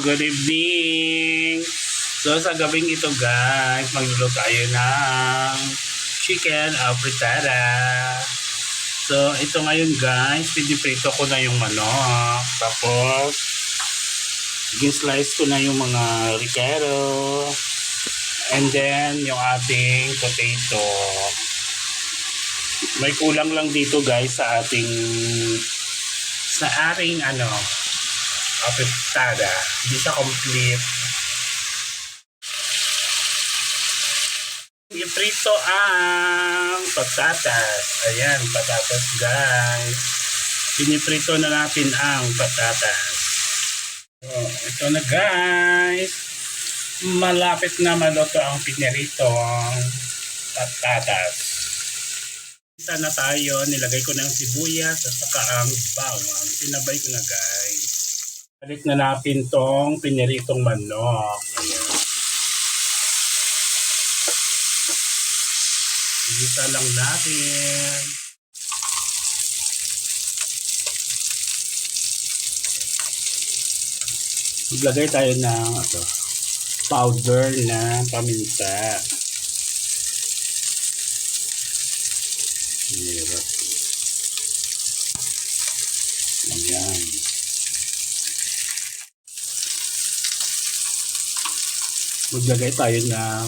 good evening. So sa gabing ito guys, magluluto tayo ng chicken frittata. So ito ngayon guys, piniprito ko na yung manok. Tapos slice ko na yung mga ricero. And then yung ating potato. May kulang lang dito guys sa ating frittata. Hindi siya complete. Iprito ang patatas. Ayan, patatas guys. Piniprito na natin ang patatas. So, ito na guys. Malapit na maluto ang pinirito ang patatas. Isa na tayo. Nilagay ko ng sibuyas at saka ang bawang. Sinabay ko na guys. Balik na natin tong piniritong manok. Ayan. Igisa lang natin. Maglagay tayo ng powder na paminta. Hirap. Ayan. Maglagay tayo ng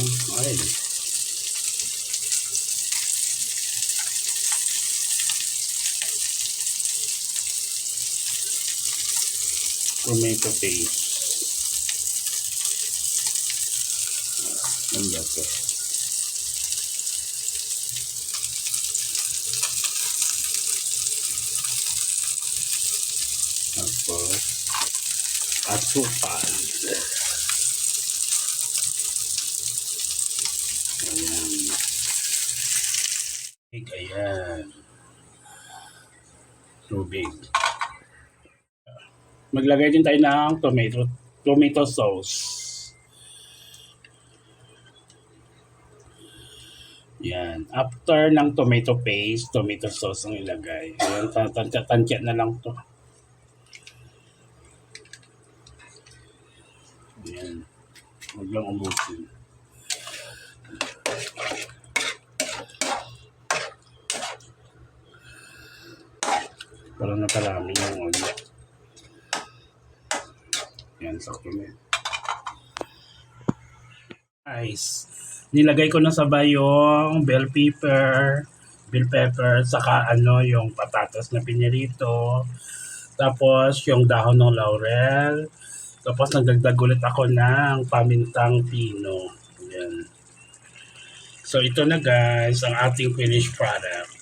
tomato paste. Ang gato. Tapos asukal. Ayan. Tubig. Maglagay din tayo ng tomato sauce. Yan. After ng tomato paste, tomato sauce ang ilagay. Ayan, tansya na lang to. Ayan. Huwag lang ubusin. Para nakarami yung oil. Yan, sakto na yun. Guys, nilagay ko na sabay yung bell pepper, saka yung patatas na pinirito. Tapos yung dahon ng laurel. Tapos nagdagdag ulit ako ng pamintang pino. Yan. So ito na guys, ang ating finished product.